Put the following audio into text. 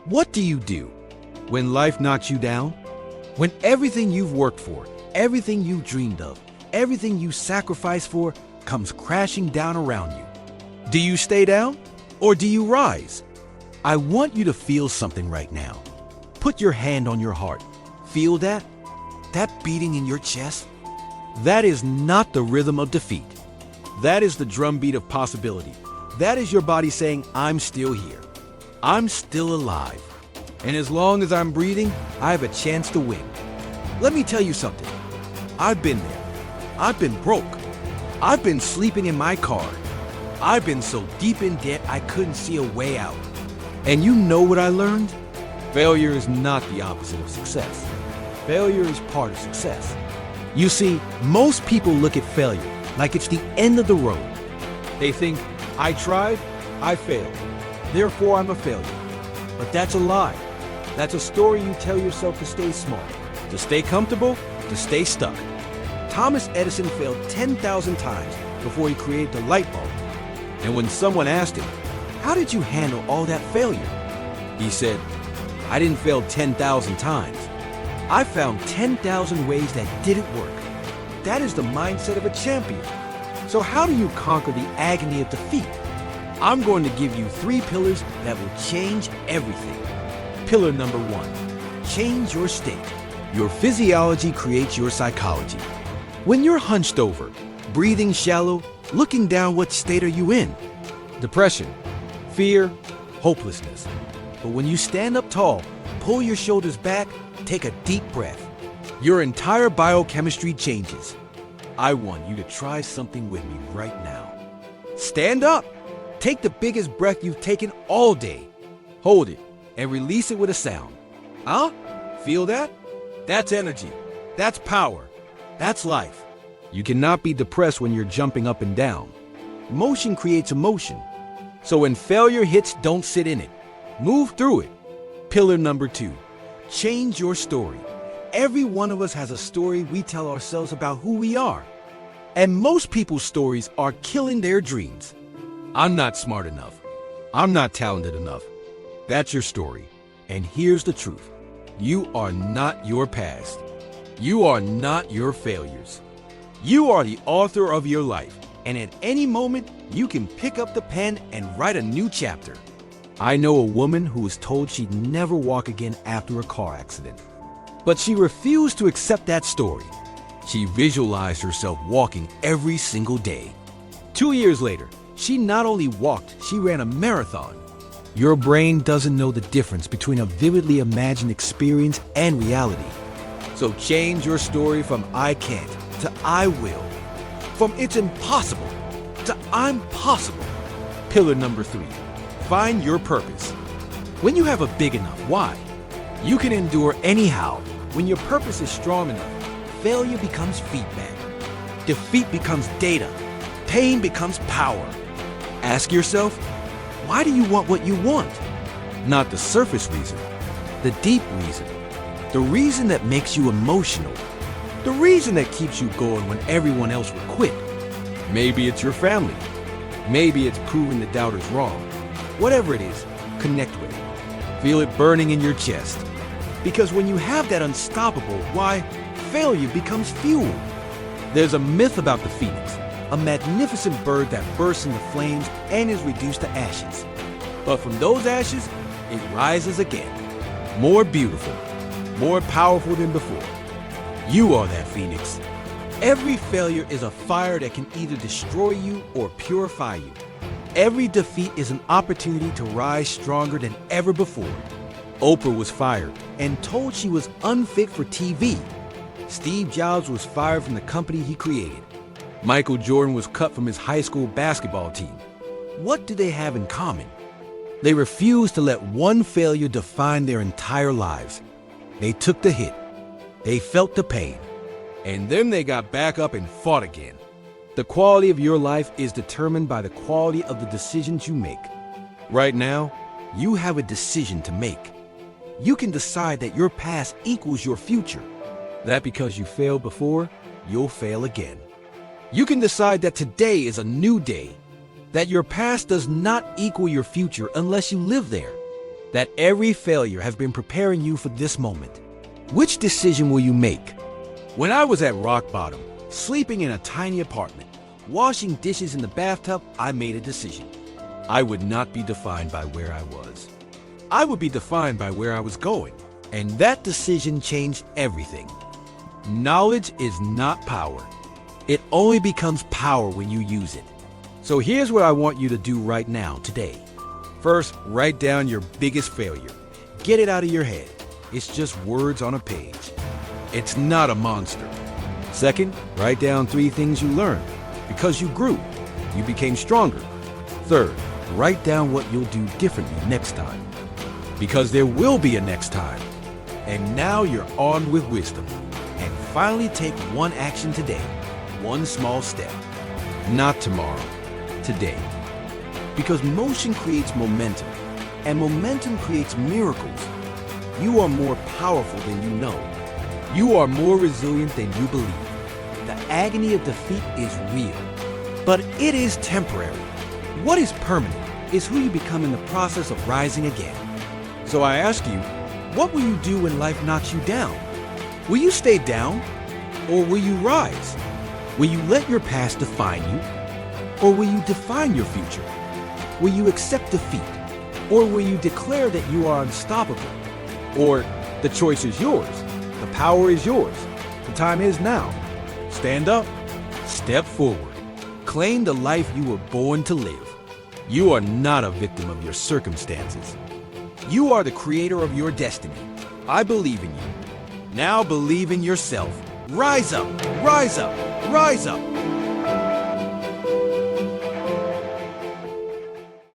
What do you do when life knocks you down? When everything you've worked for, everything you dreamed of, everything you sacrificed for comes crashing down around you. Do you stay down or do you rise? I want you to feel something right now. Put your hand on your heart. Feel that? That beating in your chest? That is not the rhythm of defeat. That is the drumbeat of possibility. That is your body saying, I'm still here. I'm still alive. And as long as I'm breathing, I have a chance to win. Let me tell you something. I've been there. I've been broke. I've been sleeping in my car. I've been so deep in debt I couldn't see a way out. And you know what I learned? Failure is not the opposite of success. Failure is part of success. You see, most people look at failure like it's the end of the road. They think, I tried, I failed. Therefore, I'm a failure. But that's a lie. That's a story you tell yourself to stay small, to stay comfortable, to stay stuck. Thomas Edison failed 10,000 times before he created the light bulb. And when someone asked him, how did you handle all that failure? He said, I didn't fail 10,000 times. I found 10,000 ways that didn't work. That is the mindset of a champion. So how do you conquer the agony of defeat? I'm going to give you 3 pillars that will change everything. Pillar number 1, change your state. Your physiology creates your psychology. When you're hunched over, breathing shallow, looking down, what state are you in? Depression, fear, hopelessness. But when you stand up tall, pull your shoulders back, take a deep breath, your entire biochemistry changes. I want you to try something with me right now. Stand up. Take the biggest breath you've taken all day. Hold it and release it with a sound. Huh? Feel that? That's energy. That's power. That's life. You cannot be depressed when you're jumping up and down. Motion creates emotion. So when failure hits, don't sit in it. Move through it. Pillar number 2, change your story. Every one of us has a story we tell ourselves about who we are. And most people's stories are killing their dreams. I'm not smart enough. I'm not talented enough. That's your story. And here's the truth. You are not your past. You are not your failures. You are the author of your life. And at any moment, you can pick up the pen and write a new chapter. I know a woman who was told she'd never walk again after a car accident. But she refused to accept that story. She visualized herself walking every single day. 2 years later, she not only walked, she ran a marathon. Your brain doesn't know the difference between a vividly imagined experience and reality. So change your story from I can't to I will. From it's impossible to I'm possible. Pillar number 3, find your purpose. When you have a big enough why, you can endure anyhow. When your purpose is strong enough, failure becomes feedback. Defeat becomes data. Pain becomes power. Ask yourself, why do you want what you want? Not the surface reason, the deep reason. The reason that makes you emotional. The reason that keeps you going when everyone else will quit. Maybe it's your family. Maybe it's proving the doubters wrong. Whatever it is, connect with it. Feel it burning in your chest. Because when you have that unstoppable why, failure becomes fuel. There's a myth about the phoenix, a magnificent bird that bursts into flames and is reduced to ashes. But from those ashes, it rises again. More beautiful, more powerful than before. You are that phoenix. Every failure is a fire that can either destroy you or purify you. Every defeat is an opportunity to rise stronger than ever before. Oprah was fired and told she was unfit for TV. Steve Jobs was fired from the company he created. Michael Jordan was cut from his high school basketball team. What do they have in common? They refused to let one failure define their entire lives. They took the hit. They felt the pain. And then they got back up and fought again. The quality of your life is determined by the quality of the decisions you make. Right now, you have a decision to make. You can decide that your past equals your future. That because you failed before, you'll fail again. You can decide that today is a new day. That your past does not equal your future unless you live there. that every failure has been preparing you for this moment. Which decision will you make? When I was at rock bottom, sleeping in a tiny apartment, washing dishes in the bathtub, I made a decision. I would not be defined by where I was. I would be defined by where I was going. And that decision changed everything. Knowledge is not power. It only becomes power when you use it. So here's what I want you to do right now, today. First, write down your biggest failure. Get it out of your head. It's just words on a page. It's not a monster. Second, write down 3 things you learned. Because you grew, you became stronger. Third, write down what you'll do differently next time. Because there will be a next time. And now you're armed with wisdom. And finally take one action today. One small step. Not tomorrow. Today. Because motion creates momentum. And momentum creates miracles. You are more powerful than you know. You are more resilient than you believe. The agony of defeat is real. But it is temporary. What is permanent is who you become in the process of rising again. So I ask you, what will you do when life knocks you down? Will you stay down? Or will you rise? Will you let your past define you? Or will you define your future? Will you accept defeat? Or will you declare that you are unstoppable? Or the choice is yours. The power is yours. The time is now. Stand up. Step forward. Claim the life you were born to live. You are not a victim of your circumstances. You are the creator of your destiny. I believe in you. Now believe in yourself. Rise up, rise up, rise up.